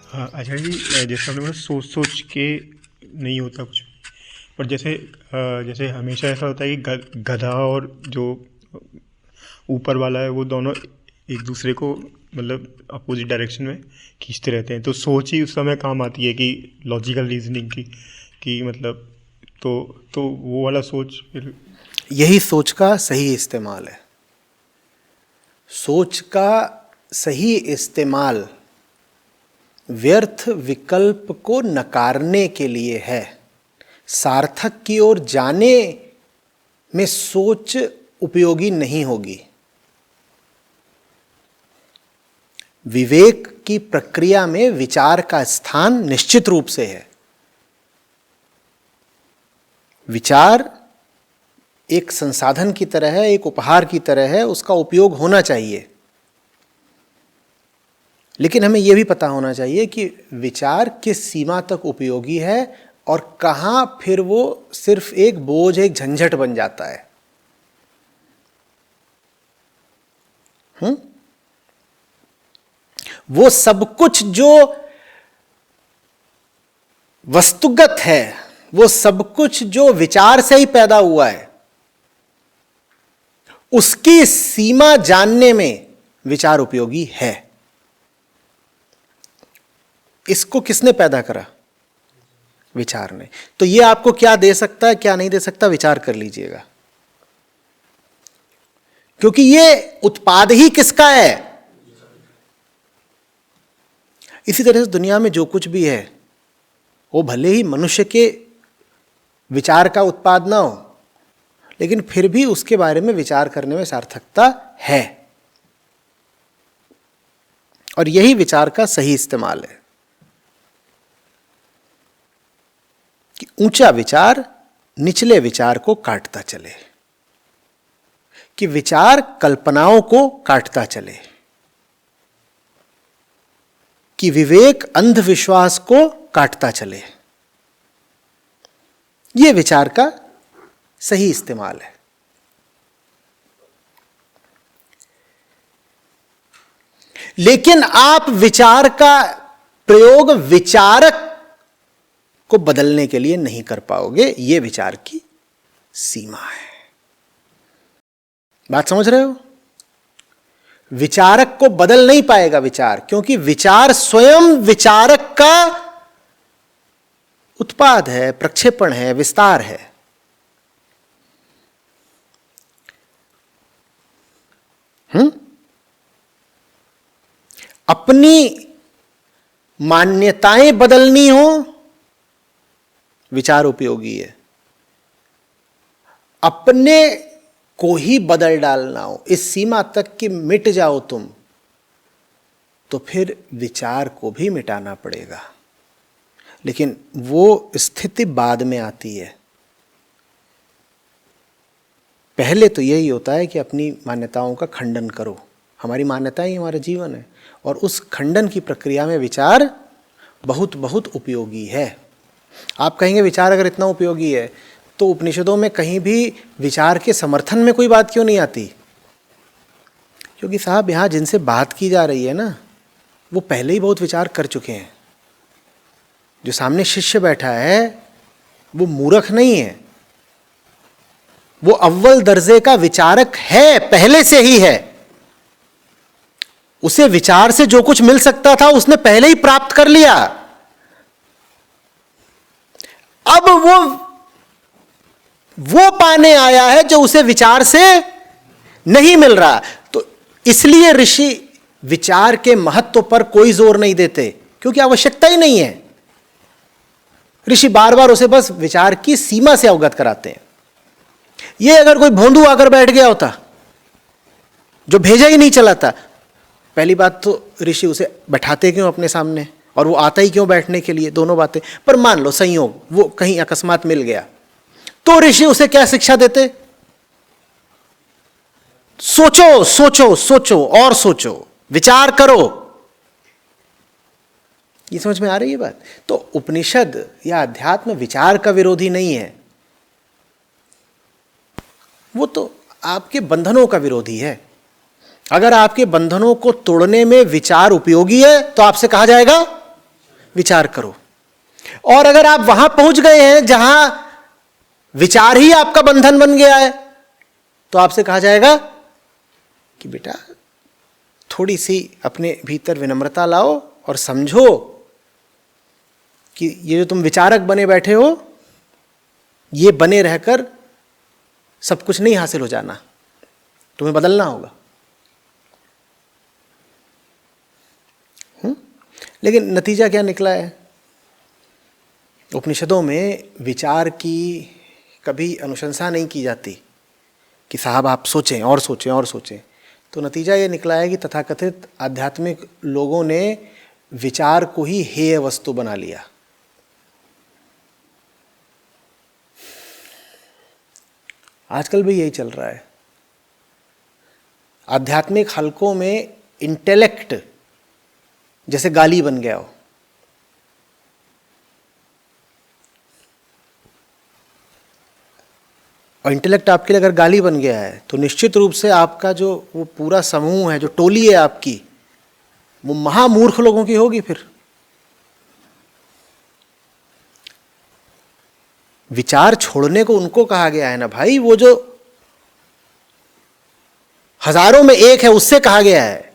हाँ आचार्य जी, जैसे आपने बोला सोच सोच के नहीं होता कुछ, पर जैसे हमेशा ऐसा होता है कि गधा और जो ऊपर वाला है वो दोनों एक दूसरे को मतलब अपोजिट डायरेक्शन में खींचते रहते हैं, तो सोच ही उस समय काम आती है कि लॉजिकल रीजनिंग की, कि मतलब तो वो वाला सोच फिर यही सोच का सही इस्तेमाल है। सोच का सही इस्तेमाल व्यर्थ विकल्प को नकारने के लिए है। सार्थक की ओर जाने में सोच उपयोगी नहीं होगी। विवेक की प्रक्रिया में विचार का स्थान निश्चित रूप से है। विचार एक संसाधन की तरह है, एक उपहार की तरह है, उसका उपयोग होना चाहिए। लेकिन हमें यह भी पता होना चाहिए कि विचार किस सीमा तक उपयोगी है और कहां फिर वो सिर्फ एक बोझ, एक झंझट बन जाता है। वो सब कुछ जो वस्तुगत है, वो सब कुछ जो विचार से ही पैदा हुआ है, उसकी सीमा जानने में विचार उपयोगी है। इसको किसने पैदा करा? विचार ने। तो ये आपको क्या दे सकता है, क्या नहीं दे सकता, विचार कर लीजिएगा। क्योंकि ये उत्पाद ही किसका है? इसी तरह से दुनिया में जो कुछ भी है वो भले ही मनुष्य के विचार का उत्पाद ना हो, लेकिन फिर भी उसके बारे में विचार करने में सार्थकता है। और यही विचार का सही इस्तेमाल है कि ऊंचा विचार निचले विचार को काटता चले, कि विचार कल्पनाओं को काटता चले, कि विवेक अंधविश्वास को काटता चले। यह विचार का सही इस्तेमाल है। लेकिन आप विचार का प्रयोग विचारक को बदलने के लिए नहीं कर पाओगे। यह विचार की सीमा है। बात समझ रहे हो? विचारक को बदल नहीं पाएगा विचार, क्योंकि विचार स्वयं विचारक का उत्पाद है, प्रक्षेपण है, विस्तार है। अपनी मान्यताएं बदलनी हो, विचार उपयोगी है। अपने को ही बदल डालना हो इस सीमा तक कि मिट जाओ तुम, तो फिर विचार को भी मिटाना पड़ेगा। लेकिन वो स्थिति बाद में आती है। पहले तो यही होता है कि अपनी मान्यताओं का खंडन करो। हमारी मान्यताएं ही हमारा जीवन है, और उस खंडन की प्रक्रिया में विचार बहुत बहुत उपयोगी है। आप कहेंगे विचार अगर इतना उपयोगी है तो उपनिषदों में कहीं भी विचार के समर्थन में कोई बात क्यों नहीं आती? क्योंकि साहब यहां जिनसे बात की जा रही है ना, वो पहले ही बहुत विचार कर चुके हैं। जो सामने शिष्य बैठा है वो मूर्ख नहीं है, वो अव्वल दर्जे का विचारक है, पहले से ही है। उसे विचार से जो कुछ मिल सकता था उसने पहले ही प्राप्त कर लिया। अब वो पाने आया है जो उसे विचार से नहीं मिल रहा। तो इसलिए ऋषि विचार के महत्व पर कोई जोर नहीं देते, क्योंकि आवश्यकता ही नहीं है। ऋषि बार बार उसे बस विचार की सीमा से अवगत कराते हैं। ये अगर कोई भोंदू आकर बैठ गया होता जो भेजा ही नहीं चलाता, पहली बात तो ऋषि उसे बैठाते क्यों अपने सामने, और वो आता ही क्यों बैठने के लिए? दोनों बातें। पर मान लो संयोग वो कहीं अकस्मात मिल गया, तो ऋषि उसे क्या शिक्षा देते? सोचो सोचो सोचो और सोचो, विचार करो। ये समझ में आ रही है बात? तो उपनिषद या अध्यात्म विचार का विरोधी नहीं है, वो तो आपके बंधनों का विरोधी है। अगर आपके बंधनों को तोड़ने में विचार उपयोगी है तो आपसे कहा जाएगा विचार करो। और अगर आप वहां पहुंच गए हैं जहां विचार ही आपका बंधन बन गया है, तो आपसे कहा जाएगा कि बेटा थोड़ी सी अपने भीतर विनम्रता लाओ और समझो कि ये जो तुम विचारक बने बैठे हो, ये बने रहकर सब कुछ नहीं हासिल हो जाना, तुम्हें बदलना होगा। लेकिन नतीजा क्या निकला है? उपनिषदों में विचार की कभी अनुशंसा नहीं की जाती कि साहब आप सोचें और सोचें और सोचें। तो नतीजा ये निकला है कि तथाकथित आध्यात्मिक लोगों ने विचार को ही हेय वस्तु बना लिया। आजकल भी यही चल रहा है। आध्यात्मिक हलकों में इंटेलेक्ट जैसे गाली बन गया हो। और इंटेलेक्ट आपके लिए अगर गाली बन गया है तो निश्चित रूप से आपका जो वो पूरा समूह है, जो टोली है आपकी, वो महामूर्ख लोगों की होगी। फिर विचार छोड़ने को उनको कहा गया है ना भाई, वो जो हजारों में एक है उससे कहा गया है।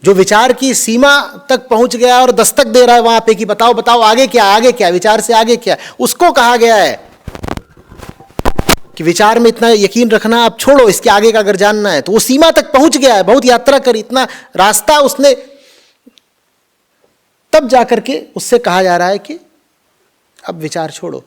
जो विचार की सीमा तक पहुंच गया और दस्तक दे रहा है वहां पे कि बताओ बताओ आगे क्या, आगे क्या, विचार से आगे क्या, उसको कहा गया है कि विचार में इतना यकीन रखना, आप छोड़ो, इसके आगे का अगर जानना है तो वो सीमा तक पहुंच गया है, बहुत यात्रा करी, इतना रास्ता उसने, तब जाकर के उससे कहा जा रहा है कि अब विचार छोड़ो।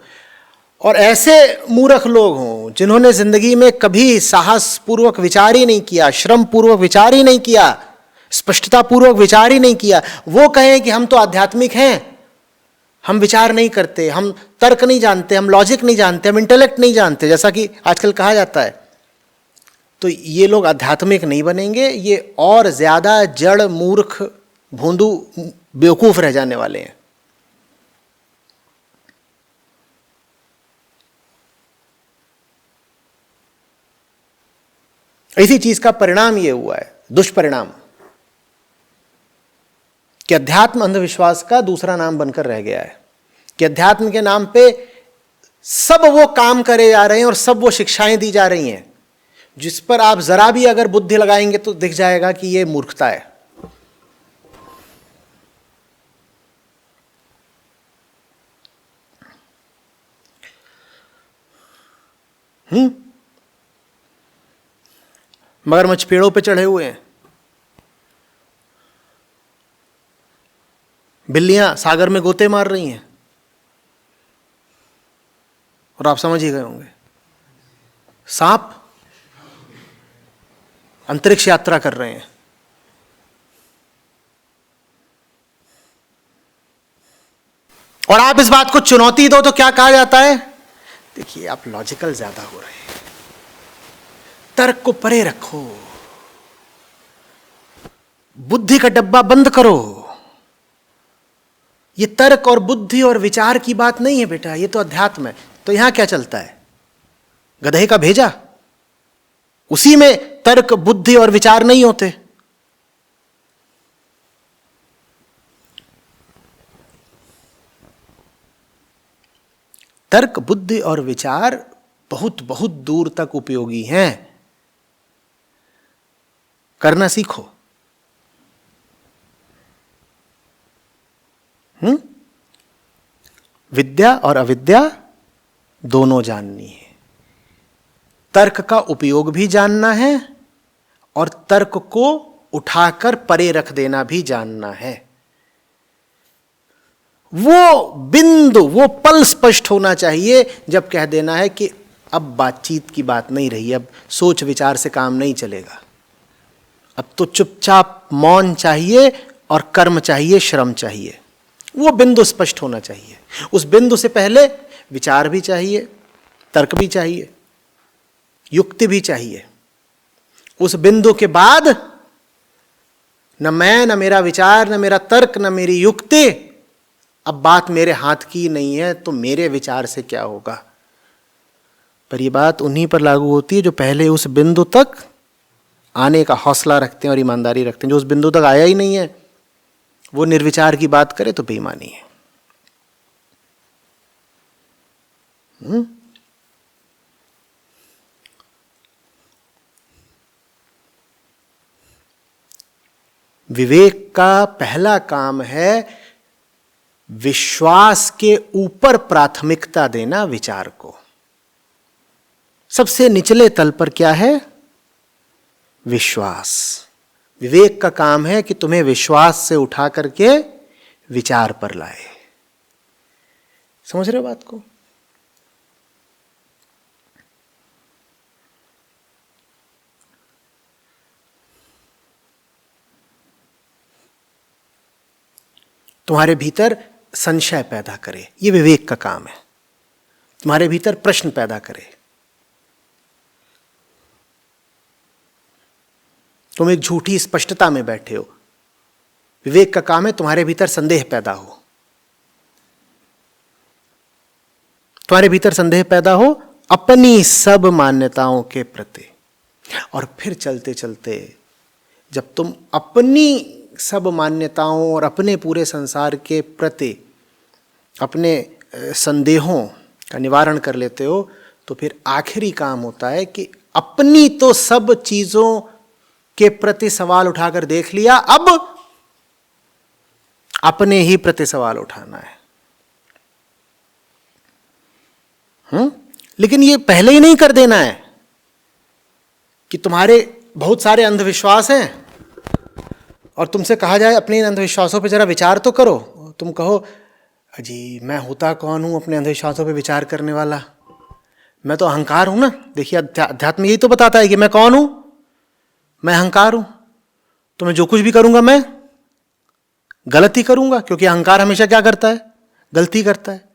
और ऐसे मूर्ख लोग हों जिन्होंने जिंदगी में कभी साहस पूर्वक विचार ही नहीं किया, श्रम पूर्वक विचार ही नहीं किया, स्पष्टता पूर्वक विचार ही नहीं किया, वो कहें कि हम तो आध्यात्मिक हैं, हम विचार नहीं करते, हम तर्क नहीं जानते, हम लॉजिक नहीं जानते, हम इंटेलेक्ट नहीं जानते, जैसा कि आजकल कहा जाता है, तो ये लोग आध्यात्मिक नहीं बनेंगे, ये और ज्यादा जड़, मूर्ख, भोंदू, बेवकूफ रह जाने वाले हैं। इसी चीज का परिणाम ये हुआ है, दुष्परिणाम, कि अध्यात्म अंधविश्वास का दूसरा नाम बनकर रह गया है। कि अध्यात्म के नाम पे सब वो काम करे जा रहे हैं और सब वो शिक्षाएं दी जा रही हैं जिस पर आप जरा भी अगर बुद्धि लगाएंगे तो दिख जाएगा कि ये मूर्खता है। मगरमच्छ पेड़ों पे चढ़े हुए हैं, बिल्लियां सागर में गोते मार रही हैं, और आप समझ ही गए होंगे, सांप अंतरिक्ष यात्रा कर रहे हैं। और आप इस बात को चुनौती दो तो क्या कहा जाता है? देखिए आप लॉजिकल ज्यादा हो रहे हैं, तर्क को परे रखो, बुद्धि का डब्बा बंद करो। ये तर्क और बुद्धि और विचार की बात नहीं है बेटा, ये तो अध्यात्म है। तो यहां क्या चलता है? गधे का भेजा, उसी में तर्क, बुद्धि और विचार नहीं होते। तर्क, बुद्धि और विचार बहुत बहुत दूर तक उपयोगी हैं, करना सीखो। विद्या और अविद्या दोनों जाननी है, तर्क का उपयोग भी जानना है और तर्क को उठाकर परे रख देना भी जानना है। वो बिंदु, वो पल स्पष्ट होना चाहिए जब कह देना है कि अब बातचीत की बात नहीं रही, अब सोच विचार से काम नहीं चलेगा, अब तो चुपचाप मौन चाहिए और कर्म चाहिए, श्रम चाहिए। वो बिंदु स्पष्ट होना चाहिए। उस बिंदु से पहले विचार भी चाहिए, तर्क भी चाहिए, युक्ति भी चाहिए। उस बिंदु के बाद न मैं, न मेरा विचार, न मेरा तर्क, न मेरी युक्ति, अब बात मेरे हाथ की नहीं है तो मेरे विचार से क्या होगा। पर यह बात उन्हीं पर लागू होती है जो पहले उस बिंदु तक आने का हौसला रखते हैं और ईमानदारी रखते हैं। जो उस बिंदु तक आया ही नहीं है वो निर्विचार की बात करे तो बेईमानी है। विवेक का पहला काम है विश्वास के ऊपर प्राथमिकता देना विचार को। सबसे निचले तल पर क्या है? विश्वास। विवेक का काम है कि तुम्हें विश्वास से उठा करके विचार पर लाए। समझ रहे हो बात को? तुम्हारे भीतर संशय पैदा करे, ये विवेक का काम है। तुम्हारे भीतर प्रश्न पैदा करे। तुम एक झूठी स्पष्टता में बैठे हो, विवेक का काम है तुम्हारे भीतर संदेह पैदा हो। तुम्हारे भीतर संदेह पैदा हो अपनी सब मान्यताओं के प्रति, और फिर चलते चलते जब तुम अपनी सब मान्यताओं और अपने पूरे संसार के प्रति अपने संदेहों का निवारण कर लेते हो, तो फिर आखिरी काम होता है कि अपनी तो सब चीजों के प्रति सवाल उठाकर देख लिया, अब अपने ही प्रति सवाल उठाना है। लेकिन ये पहले ही नहीं कर देना है कि तुम्हारे बहुत सारे अंधविश्वास हैं और तुमसे कहा जाए अपने इन अंधविश्वासों पे जरा विचार तो करो। तुम कहो अजी मैं होता कौन हूं अपने अंधविश्वासों पे विचार करने वाला? मैं तो अहंकार हूं ना। देखिए अध्यात्म यही तो बताता है कि मैं कौन हूं, मैं अहंकार हूं। तो मैं जो कुछ भी करूंगा मैं गलती करूंगा, क्योंकि अहंकार हमेशा क्या करता है? गलती करता है।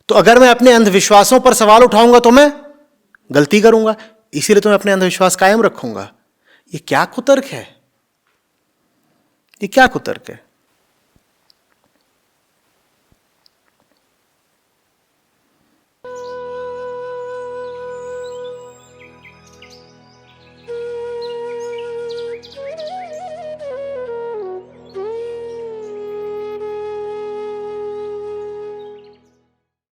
तो अगर मैं अपने अंधविश्वासों पर सवाल उठाऊंगा तो मैं गलती करूंगा, इसीलिए तो मैं अपने अंधविश्वास कायम रखूंगा। ये क्या कुतर्क है? ये क्या कुतर्क है?